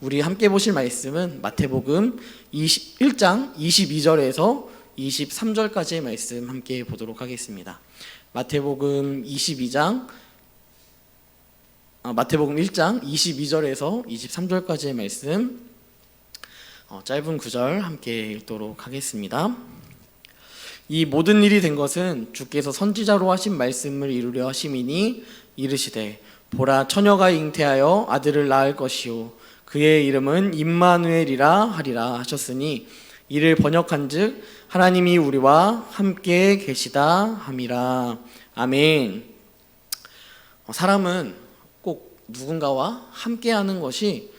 우리 함께 보실 말씀은 마태복음 1장 22절에서 23절까지의 말씀 함께 보도록 하겠습니다. 마태복음 1장 22절에서 23절까지의 말씀, 짧은 구절 함께 읽도록 하겠습니다. 이 모든 일이 된 것은 주께서 선지자로 하신 말씀을 이루려 하심이니 이르시되 보라 처녀가 잉태하여 아들을 낳을 것이요 그의 이름은 임마누엘이라 하리라 하셨으니 이를 번역한즉 하나님이 우리와 함께 계시다 함이라. 아멘. 사람은 꼭 누군가와 함께하는 것이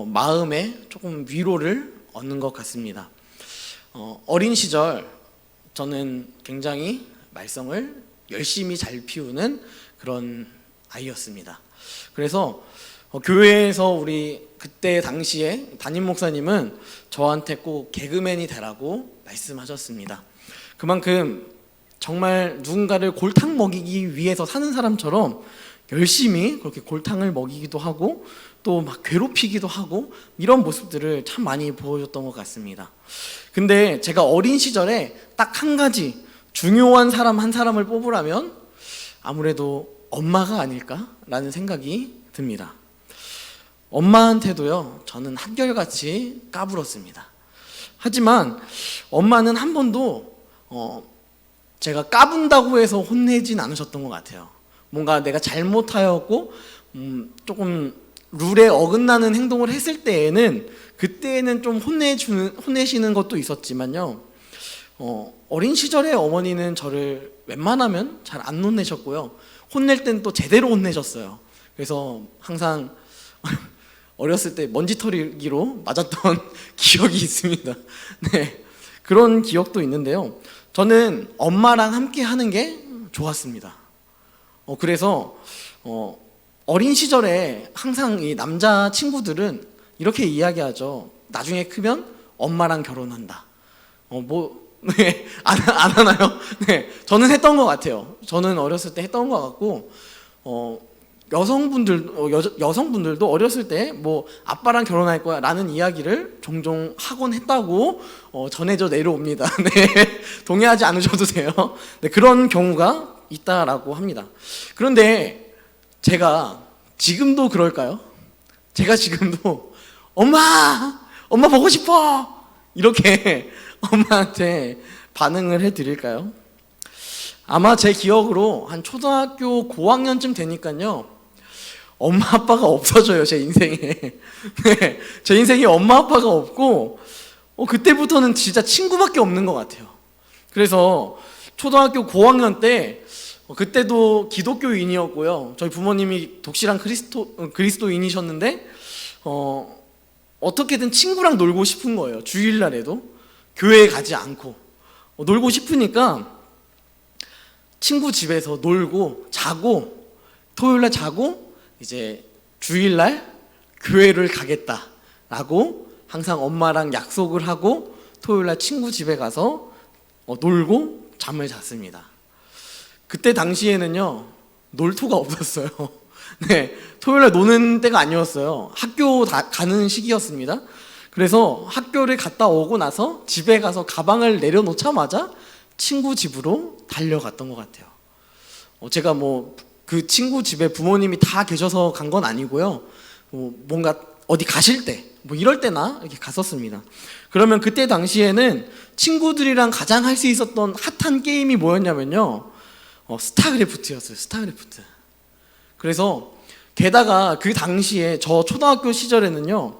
마음에 조금 위로를 얻는 것 같습니다. 어린 시절 저는 굉장히 말썽을 열심히 잘 피우는 그런 아이였습니다. 그래서 교회에서 우리 그때 당시에 담임 목사님은 저한테 꼭 개그맨이 되라고 말씀하셨습니다. 그만큼 정말 누군가를 골탕 먹이기 위해서 사는 사람처럼 열심히 그렇게 골탕을 먹이기도 하고 또 막 괴롭히기도 하고 이런 모습들을 참 많이 보여줬던 것 같습니다. 근데 제가 어린 시절에 딱 한 가지 중요한 사람 한 사람을 뽑으라면 아무래도 엄마가 아닐까라는 생각이 듭니다. 엄마한테도요, 저는 한결같이 까불었습니다. 하지만 엄마는 한 번도 제가 까분다고 해서 혼내진 않으셨던 것 같아요. 뭔가 내가 잘못하였고 조금 룰에 어긋나는 행동을 했을 때에는 그때는 좀 혼내시는 것도 있었지만요, 어린 시절에 어머니는 저를 웬만하면 잘 안 혼내셨고요, 혼낼 땐 또 제대로 혼내셨어요. 그래서 항상 어렸을 때 먼지털이기로 맞았던 기억이 있습니다. 네, 그런 기억도 있는데요, 저는 엄마랑 함께 하는 게 좋았습니다. 그래서 어린 시절에 항상 이 남자 친구들은 이렇게 이야기하죠. 나중에 크면 엄마랑 결혼한다. 네, 안 하나요? 네, 저는 했던 것 같아요. 저는 어렸을 때 했던 것 같고, 여성분들도 어렸을 때 뭐 아빠랑 결혼할 거야 라는 이야기를 종종 하곤 했다고 전해져 내려옵니다. 네, 동의하지 않으셔도 돼요. 네, 그런 경우가 있다라고 합니다. 그런데 제가 지금도 그럴까요? 제가 지금도 엄마 보고 싶어 이렇게 엄마한테 반응을 해드릴까요? 아마 제 기억으로 한 초등학교 고학년쯤 되니까요, 엄마 아빠가 없어져요, 제 인생에. 네, 제 인생에 엄마 아빠가 없고 그때부터는 진짜 친구밖에 없는 것 같아요. 그래서 초등학교 고학년 때 그때도 기독교인이었고요, 저희 부모님이 독실한 그리스도인이셨는데 어떻게든 친구랑 놀고 싶은 거예요. 주일날에도 교회에 가지 않고 놀고 싶으니까 친구 집에서 놀고 자고, 토요일날 자고 이제 주일날 교회를 가겠다라고 항상 엄마랑 약속을 하고 토요일날 친구 집에 가서 놀고 잠을 잤습니다. 그때 당시에는요, 놀토가 없었어요. 네, 토요일날 노는 때가 아니었어요. 학교 가는 시기였습니다. 그래서 학교를 갔다 오고 나서 집에 가서 가방을 내려놓자마자 친구 집으로 달려갔던 것 같아요. 제가 그 친구 집에 부모님이 다 계셔서 간 건 아니고요, 뭔가 어디 가실 때 이럴 때나 이렇게 갔었습니다. 그러면 그때 당시에는 친구들이랑 가장 할 수 있었던 핫한 게임이 뭐였냐면요, 스타크래프트였어요. 스타크래프트. 그래서 게다가 그 당시에 저 초등학교 시절에는요,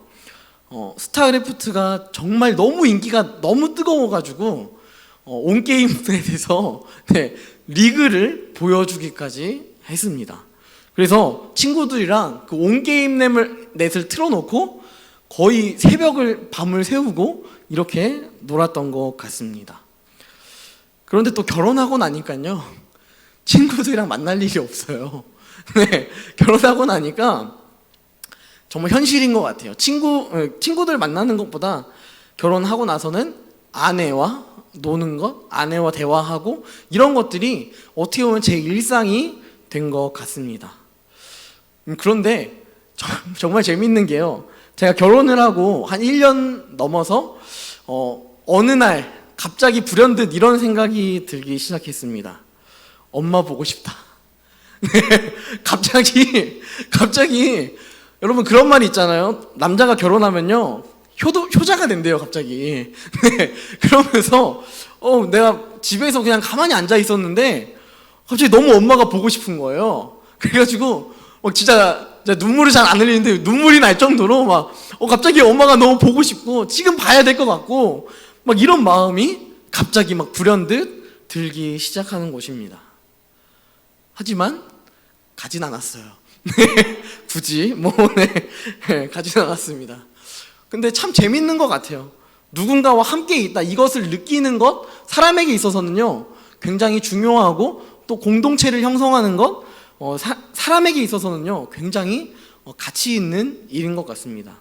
스타크래프트가 정말 너무 인기가 너무 뜨거워가지고 온 게임넷에서 네, 리그를 보여주기까지 했습니다. 그래서 친구들이랑 그 온 게임넷을 틀어놓고 거의 밤을 새우고 이렇게 놀았던 것 같습니다. 그런데 또 결혼하고 나니까요, 친구들이랑 만날 일이 없어요. 네, 결혼하고 나니까 정말 현실인 것 같아요. 친구들 만나는 것보다 결혼하고 나서는 아내와 노는 것, 아내와 대화하고 이런 것들이 어떻게 보면 제 일상이 된 것 같습니다. 그런데 정말 재밌는 게요, 제가 결혼을 하고 한 1년 넘어서 어느 날 갑자기 불현듯 이런 생각이 들기 시작했습니다. 엄마 보고 싶다. 갑자기 여러분 그런 말이 있잖아요. 남자가 결혼하면요 효자가 된대요 갑자기. 그러면서 내가 집에서 그냥 가만히 앉아 있었는데 갑자기 너무 엄마가 보고 싶은 거예요. 그래가지고 진짜 눈물이 잘 안 흘리는데 눈물이 날 정도로 막 갑자기 엄마가 너무 보고 싶고 지금 봐야 될 것 같고 막 이런 마음이 갑자기 막 불현듯 들기 시작하는 것입니다. 하지만 가진 않았어요. 굳이 가진 않았습니다. 근데 참 재밌는 것 같아요. 누군가와 함께 있다 이것을 느끼는 것 사람에게 있어서는요 굉장히 중요하고 또 공동체를 형성하는 것 사람에게 있어서는요 굉장히 가치 있는 일인 것 같습니다.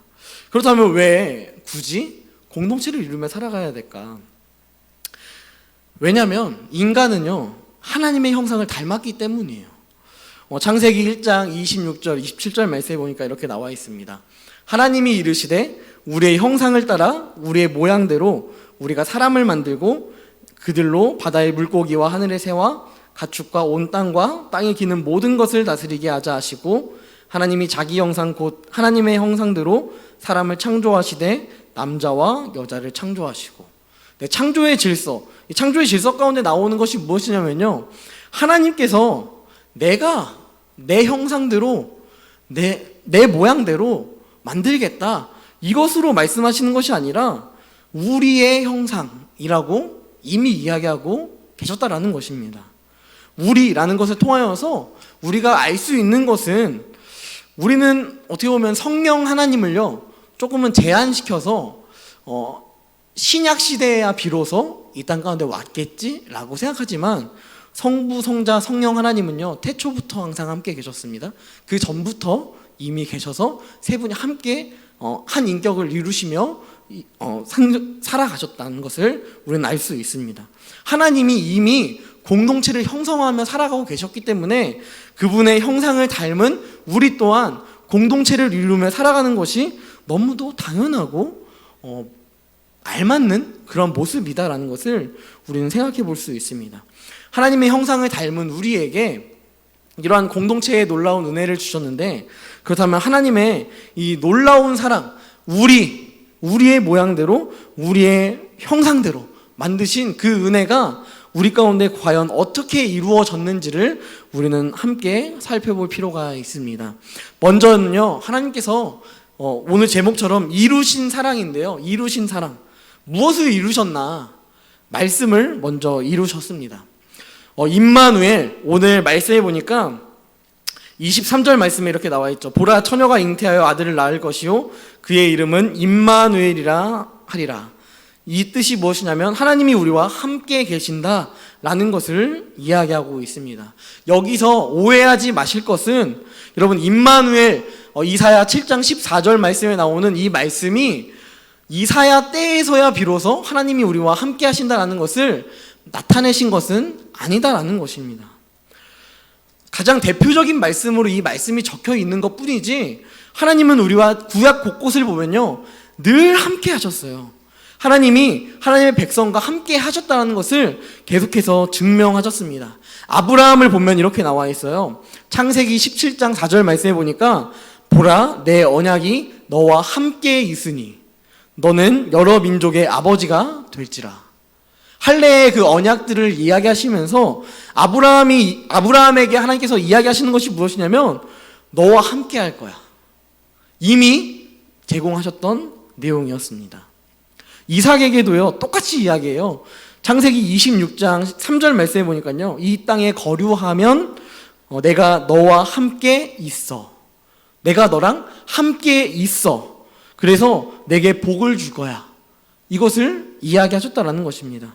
그렇다면 왜 굳이 공동체를 이루며 살아가야 될까? 왜냐하면 인간은요 하나님의 형상을 닮았기 때문이에요. 창세기 1장 26절 27절 말씀에 보니까 이렇게 나와 있습니다. 하나님이 이르시되 우리의 형상을 따라 우리의 모양대로 우리가 사람을 만들고 그들로 바다의 물고기와 하늘의 새와 가축과 온 땅과 땅에 기는 모든 것을 다스리게 하자 하시고 하나님이 자기 형상 곧 하나님의 형상대로 사람을 창조하시되 남자와 여자를 창조하시고. 창조의 질서, 이 창조의 질서 가운데 나오는 것이 무엇이냐면요 하나님께서 내가 내 형상대로 내 모양대로 만들겠다 이것으로 말씀하시는 것이 아니라 우리의 형상이라고 이미 이야기하고 계셨다라는 것입니다. 우리라는 것을 통하여서 우리가 알 수 있는 것은 우리는 어떻게 보면 성령 하나님을요 조금은 제한시켜서 신약 시대에야 비로소 이 땅 가운데 왔겠지라고 생각하지만 성부, 성자, 성령 하나님은요 태초부터 항상 함께 계셨습니다. 그 전부터 이미 계셔서 세 분이 함께 한 인격을 이루시며 살아가셨다는 것을 우리는 알 수 있습니다. 하나님이 이미 공동체를 형성하며 살아가고 계셨기 때문에 그분의 형상을 닮은 우리 또한 공동체를 이루며 살아가는 것이 너무도 당연하고 알맞는 그런 모습이다라는 것을 우리는 생각해 볼 수 있습니다. 하나님의 형상을 닮은 우리에게 이러한 공동체의 놀라운 은혜를 주셨는데 그렇다면 하나님의 이 놀라운 사랑 우리의 모양대로 우리의 형상대로 만드신 그 은혜가 우리 가운데 과연 어떻게 이루어졌는지를 우리는 함께 살펴볼 필요가 있습니다. 먼저는요 하나님께서 오늘 제목처럼 이루신 사랑인데요 이루신 사랑 무엇을 이루셨나? 말씀을 먼저 이루셨습니다. 임마누엘 오늘 말씀해 보니까 23절 말씀에 이렇게 나와 있죠. 보라 처녀가 잉태하여 아들을 낳을 것이요 그의 이름은 임마누엘이라 하리라. 이 뜻이 무엇이냐면 하나님이 우리와 함께 계신다라는 것을 이야기하고 있습니다. 여기서 오해하지 마실 것은 여러분 임마누엘 이사야 7장 14절 말씀에 나오는 이 말씀이 이사야 때에서야 비로소 하나님이 우리와 함께 하신다라는 것을 나타내신 것은 아니다라는 것입니다. 가장 대표적인 말씀으로 이 말씀이 적혀 있는 것 뿐이지 하나님은 우리와 구약 곳곳을 보면요 늘 함께 하셨어요. 하나님이 하나님의 백성과 함께 하셨다는 것을 계속해서 증명하셨습니다. 아브라함을 보면 이렇게 나와 있어요. 창세기 17장 4절 말씀해 보니까 보라 내 언약이 너와 함께 있으니 너는 여러 민족의 아버지가 될지라. 할례의 그 언약들을 이야기하시면서 아브라함에게 하나님께서 이야기하시는 것이 무엇이냐면 너와 함께 할 거야. 이미 제공하셨던 내용이었습니다. 이삭에게도요 똑같이 이야기해요. 창세기 26장 3절 말씀해 보니까요 이 땅에 거류하면 내가 너와 함께 있어. 내가 너랑 함께 있어. 그래서 내게 복을 줄 거야. 이것을 이야기하셨다라는 것입니다.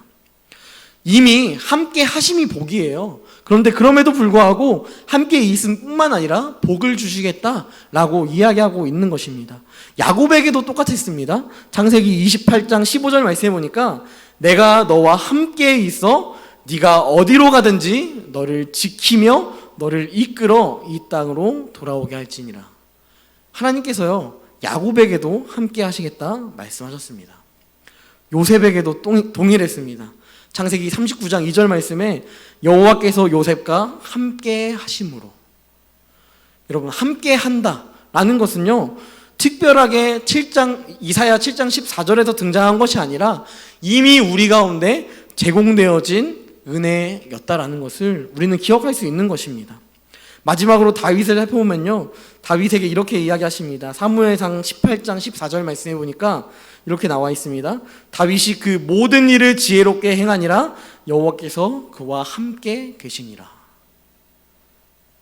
이미 함께 하심이 복이에요. 그런데 그럼에도 불구하고 함께 있음 뿐만 아니라 복을 주시겠다라고 이야기하고 있는 것입니다. 야곱에게도 똑같았습니다. 창세기 28장 15절 말씀해 보니까 내가 너와 함께 있어 네가 어디로 가든지 너를 지키며 너를 이끌어 이 땅으로 돌아오게 할지니라. 하나님께서요 야곱에게도 함께 하시겠다 말씀하셨습니다. 요셉에게도 동일했습니다. 창세기 39장 2절 말씀에 여호와께서 요셉과 함께 하심으로. 여러분, 함께 한다라는 것은요, 특별하게 이사야 7장 14절에서 등장한 것이 아니라 이미 우리 가운데 제공되어진 은혜였다라는 것을 우리는 기억할 수 있는 것입니다. 마지막으로 다윗을 살펴보면요, 다윗에게 이렇게 이야기하십니다. 사무엘상 18장 14절 말씀해 보니까 이렇게 나와 있습니다. 다윗이 그 모든 일을 지혜롭게 행하니라 여호와께서 그와 함께 계시니라.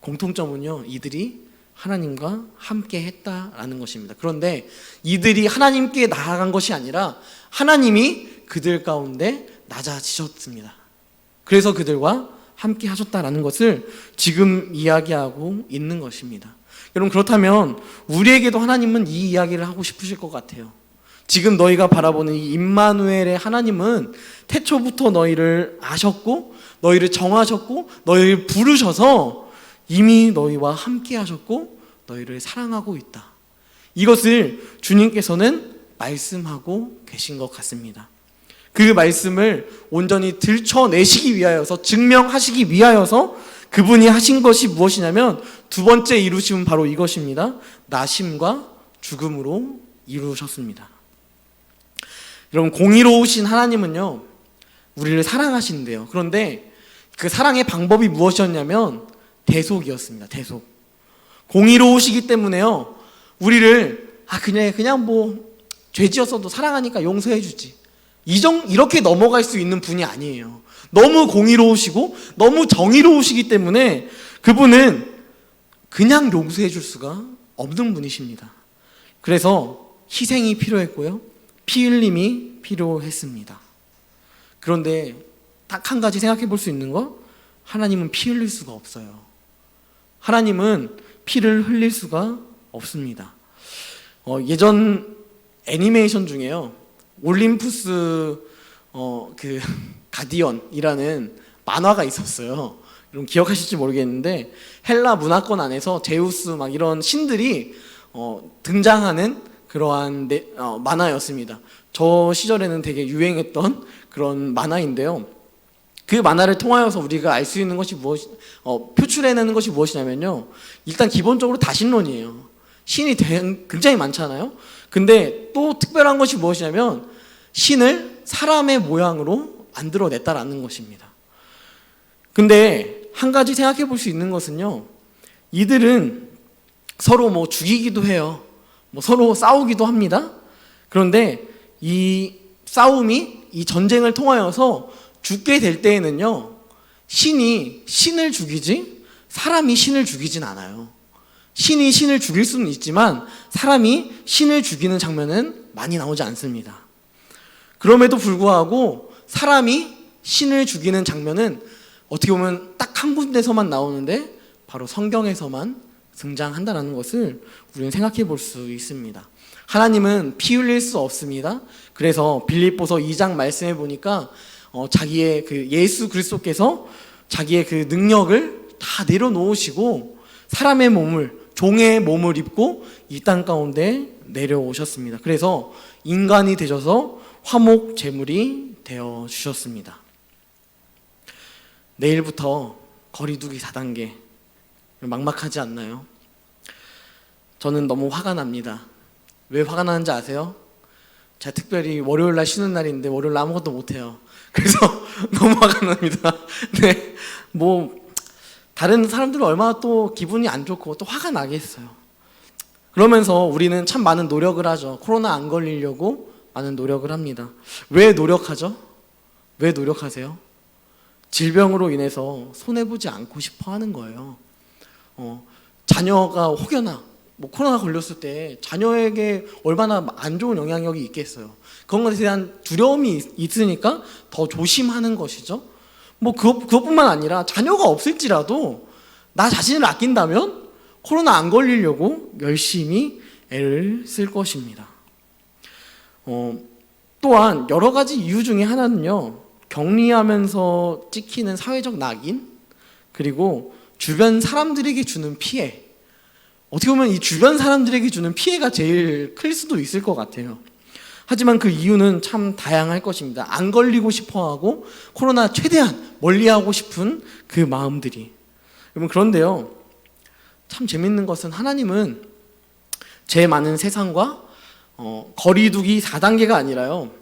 공통점은요, 이들이 하나님과 함께 했다라는 것입니다. 그런데 이들이 하나님께 나아간 것이 아니라 하나님이 그들 가운데 낮아지셨습니다. 그래서 그들과 함께 하셨다라는 것을 지금 이야기하고 있는 것입니다. 여러분, 그렇다면 우리에게도 하나님은 이 이야기를 하고 싶으실 것 같아요. 지금 너희가 바라보는 이 임마누엘의 하나님은 태초부터 너희를 아셨고 너희를 정하셨고 너희를 부르셔서 이미 너희와 함께 하셨고 너희를 사랑하고 있다. 이것을 주님께서는 말씀하고 계신 것 같습니다. 그 말씀을 온전히 들춰내시기 위하여서, 증명하시기 위하여서 그분이 하신 것이 무엇이냐면 두 번째 이루심은 바로 이것입니다. 나심과 죽음으로 이루셨습니다. 여러분, 공의로우신 하나님은요, 우리를 사랑하신대요. 그런데 그 사랑의 방법이 무엇이었냐면 대속이었습니다. 대속. 공의로우시기 때문에요, 우리를 그냥 죄 지었어도 사랑하니까 용서해 주지, 이렇게 넘어갈 수 있는 분이 아니에요. 너무 공의로우시고 너무 정의로우시기 때문에 그분은 그냥 용서해 줄 수가 없는 분이십니다. 그래서 희생이 필요했고요, 피 흘림이 필요했습니다. 그런데 딱 한 가지 생각해 볼 수 있는 거, 하나님은 피 흘릴 수가 없어요. 하나님은 피를 흘릴 수가 없습니다. 예전 애니메이션 중에요, 올림푸스 그 가디언이라는 만화가 있었어요. 여러분 기억하실지 모르겠는데 헬라 문화권 안에서 제우스 막 이런 신들이 등장하는 그러한 만화였습니다. 저 시절에는 되게 유행했던 그런 만화인데요. 그 만화를 통하여서 우리가 알 수 있는 것이 표출해내는 것이 무엇이냐면요, 일단 기본적으로 다신론이에요. 신이 굉장히 많잖아요. 근데 또 특별한 것이 무엇이냐면 신을 사람의 모양으로 만들어냈다라는 것입니다. 근데 한 가지 생각해 볼 수 있는 것은요, 이들은 서로 죽이기도 해요. 서로 싸우기도 합니다. 그런데 이 싸움이, 이 전쟁을 통하여서 죽게 될 때에는요, 신이 신을 죽이지 사람이 신을 죽이진 않아요. 신이 신을 죽일 수는 있지만 사람이 신을 죽이는 장면은 많이 나오지 않습니다. 그럼에도 불구하고 사람이 신을 죽이는 장면은 어떻게 보면 딱 한 군데서만 나오는데 바로 성경에서만 등장한다는 것을 우리는 생각해 볼 수 있습니다. 하나님은 피 흘릴 수 없습니다. 그래서 빌립보서 2장 말씀해 보니까 자기의 그 예수 그리스도께서 자기의 그 능력을 다 내려놓으시고 사람의 몸을, 종의 몸을 입고 이 땅 가운데 내려오셨습니다. 그래서 인간이 되셔서 화목 제물이 되어 주셨습니다. 내일부터 거리두기 4단계 막막하지 않나요? 저는 너무 화가 납니다. 왜 화가 나는지 아세요? 제가 특별히 월요일날 쉬는 날인데 월요일 아무것도 못해요. 그래서 너무 화가 납니다. 네, 다른 사람들은 얼마나 또 기분이 안 좋고 또 화가 나겠어요. 그러면서 우리는 참 많은 노력을 하죠. 코로나 안 걸리려고 많은 노력을 합니다. 왜 노력하죠? 왜 노력하세요? 질병으로 인해서 손해보지 않고 싶어 하는 거예요. 자녀가 혹여나 코로나 걸렸을 때 자녀에게 얼마나 안 좋은 영향력이 있겠어요. 그런 것에 대한 두려움이 있으니까 더 조심하는 것이죠. 그것뿐만 아니라 자녀가 없을지라도 나 자신을 아낀다면 코로나 안 걸리려고 열심히 애를 쓸 것입니다. 또한 여러 가지 이유 중에 하나는요, 격리하면서 찍히는 사회적 낙인, 그리고 주변 사람들에게 주는 피해, 어떻게 보면 이 주변 사람들에게 주는 피해가 제일 클 수도 있을 것 같아요. 하지만 그 이유는 참 다양할 것입니다. 안 걸리고 싶어하고 코로나 최대한 멀리하고 싶은 그 마음들이. 여러분, 그런데요, 참 재밌는 것은 하나님은 제 많은 세상과 거리두기 4단계가 아니라요,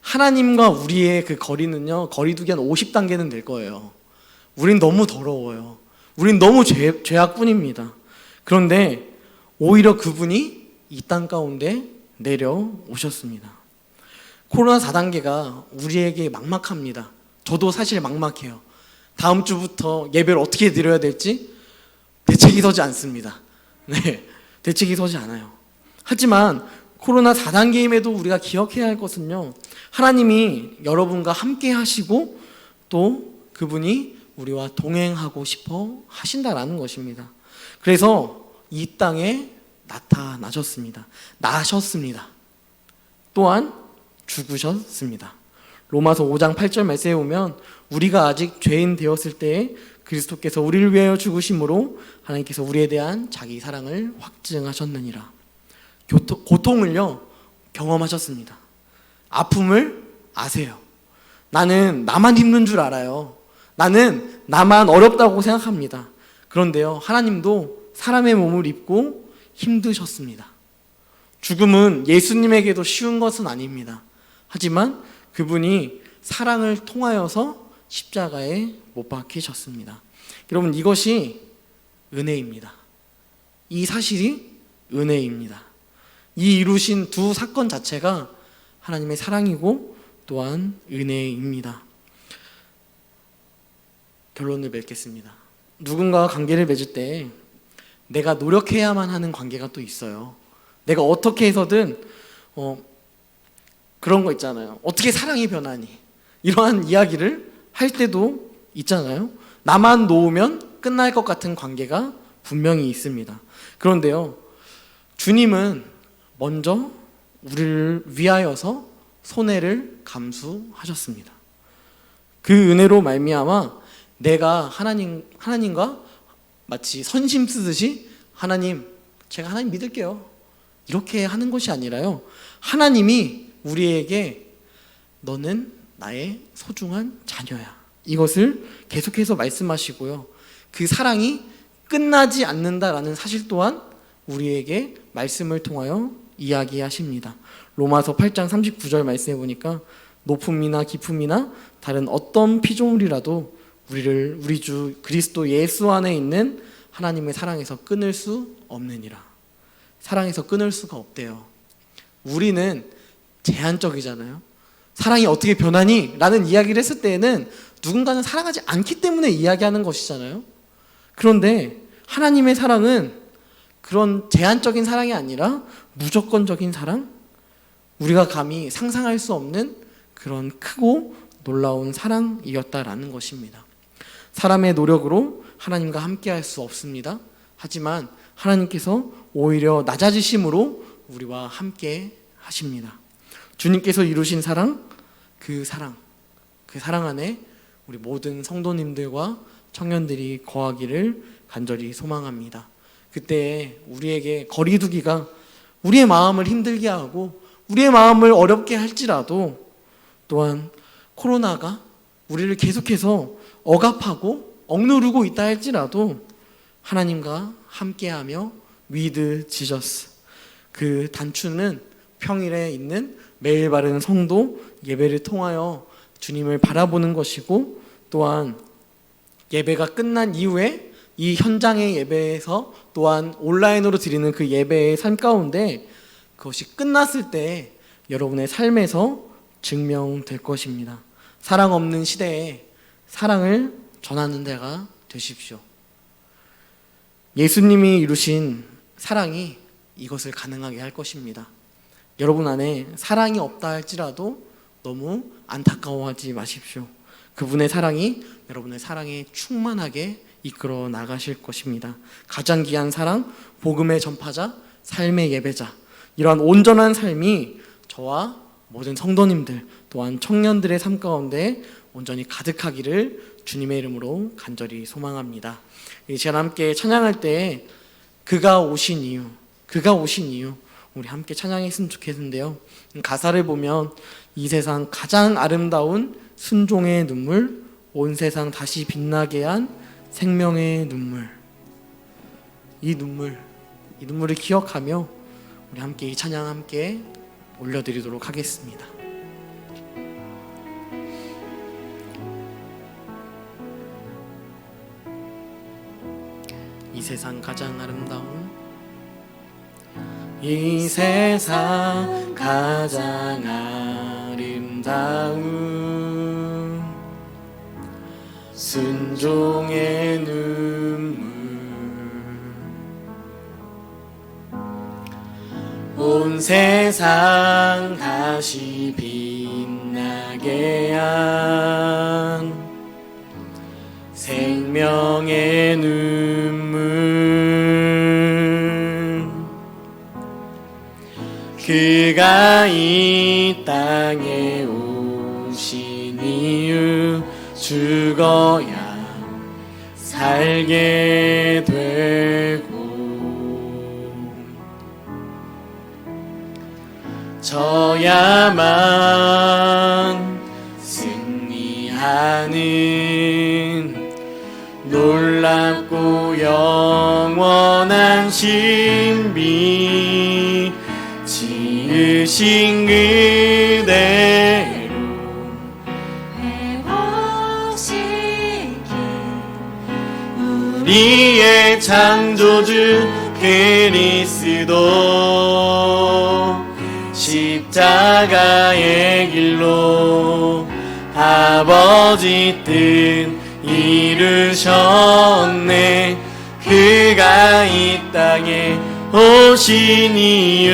하나님과 우리의 그 거리는요, 거리두기 한 50단계는 될 거예요. 우린 너무 더러워요. 우린 너무 죄악뿐입니다. 그런데 오히려 그분이 이 땅 가운데 내려오셨습니다. 코로나 4단계가 우리에게 막막합니다. 저도 사실 막막해요. 다음 주부터 예배를 어떻게 드려야 될지 대책이 서지 않습니다. 네, 대책이 서지 않아요. 하지만 코로나 4단계임에도 우리가 기억해야 할 것은요, 하나님이 여러분과 함께 하시고 또 그분이 우리와 동행하고 싶어 하신다라는 것입니다. 그래서 이 땅에 나타나셨습니다. 나셨습니다. 또한 죽으셨습니다. 로마서 5장 8절 말씀에 보면 우리가 아직 죄인 되었을 때에 그리스도께서 우리를 위하여 죽으심으로 하나님께서 우리에 대한 자기 사랑을 확증하셨느니라. 고통을요 경험하셨습니다. 아픔을 아세요. 나는 나만 힘든 줄 알아요. 나는 나만 어렵다고 생각합니다. 그런데요, 하나님도 사람의 몸을 입고 힘드셨습니다. 죽음은 예수님에게도 쉬운 것은 아닙니다. 하지만 그분이 사랑을 통하여서 십자가에 못 박히셨습니다. 여러분, 이것이 은혜입니다. 이 사실이 은혜입니다. 이 이루신 두 사건 자체가 하나님의 사랑이고 또한 은혜입니다. 결론을 맺겠습니다. 누군가와 관계를 맺을 때 내가 노력해야만 하는 관계가 또 있어요. 내가 어떻게 해서든 그런 거 있잖아요. 어떻게 사랑이 변하니? 이러한 이야기를 할 때도 있잖아요. 나만 놓으면 끝날 것 같은 관계가 분명히 있습니다. 그런데요, 주님은 먼저 우리를 위하여서 손해를 감수하셨습니다. 그 은혜로 말미암아 내가 하나님과 마치 선심 쓰듯이 하나님, 제가 하나님 믿을게요, 이렇게 하는 것이 아니라요, 하나님이 우리에게 너는 나의 소중한 자녀야, 이것을 계속해서 말씀하시고요, 그 사랑이 끝나지 않는다라는 사실 또한 우리에게 말씀을 통하여 이야기하십니다. 로마서 8장 39절 말씀해 보니까 높음이나 깊음이나 다른 어떤 피조물이라도 우리 주 그리스도 예수 안에 있는 하나님의 사랑에서 끊을 수 없느니라. 사랑에서 끊을 수가 없대요. 우리는 제한적이잖아요. 사랑이 어떻게 변하니? 라는 이야기를 했을 때에는 누군가는 사랑하지 않기 때문에 이야기하는 것이잖아요. 그런데 하나님의 사랑은 그런 제한적인 사랑이 아니라 무조건적인 사랑, 우리가 감히 상상할 수 없는 그런 크고 놀라운 사랑이었다라는 것입니다. 사람의 노력으로 하나님과 함께 할 수 없습니다. 하지만 하나님께서 오히려 낮아지심으로 우리와 함께 하십니다. 주님께서 이루신 사랑, 그 사랑 안에 우리 모든 성도님들과 청년들이 거하기를 간절히 소망합니다. 그때 우리에게 거리두기가 우리의 마음을 힘들게 하고 우리의 마음을 어렵게 할지라도, 또한 코로나가 우리를 계속해서 억압하고 억누르고 있다 할지라도 하나님과 함께하며 with Jesus, 그 단추는 평일에 있는 매일 바른 성도 예배를 통하여 주님을 바라보는 것이고, 또한 예배가 끝난 이후에 이 현장의 예배에서 또한 온라인으로 드리는 그 예배의 삶 가운데 그것이 끝났을 때 여러분의 삶에서 증명될 것입니다. 사랑 없는 시대에 사랑을 전하는 데가 되십시오. 예수님이 이루신 사랑이 이것을 가능하게 할 것입니다. 여러분 안에 사랑이 없다 할지라도 너무 안타까워하지 마십시오. 그분의 사랑이 여러분의 사랑에 충만하게 이끌어 나가실 것입니다. 가장 귀한 사랑, 복음의 전파자, 삶의 예배자, 이러한 온전한 삶이 저와 모든 성도님들 또한 청년들의 삶 가운데 온전히 가득하기를 주님의 이름으로 간절히 소망합니다. 이 시간 함께 찬양할 때 그가 오신 이유, 우리 함께 찬양했으면 좋겠는데요. 가사를 보면 이 세상 가장 아름다운 순종의 눈물, 온 세상 다시 빛나게 한 생명의 눈물. 이 눈물을 기억하며 우리 함께 이 찬양 함께 올려드리도록 하겠습니다. 이 세상 가장 아름다운, 이 세상 가장 아름다운 순종의 눈물, 온 세상 다시 빛나게 한 생명의 눈물. 그가 이 땅에 오신 이유, 죽어야 살게 되고 져야만 승리하는 놀랍고 영원한 신비, 지으신 그대로 회복시키 우리의 창조주 그리스도, 십자가의 길로 아버지 뜻 이루셨네. 그가 이 땅에 오신 이유,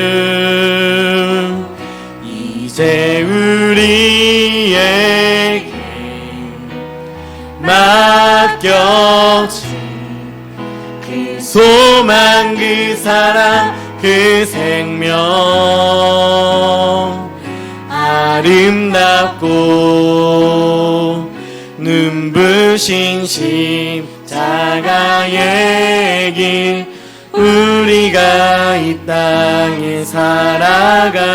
이제 우리에게 맡겨진 그 소망, 그 사랑, 그 생명, 아름답고 눈부신 십자가의 길, 우리가 이 땅에 살아간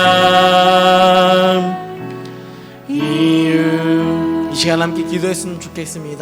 이유. 이 시간 함께 기도했으면 좋겠습니다.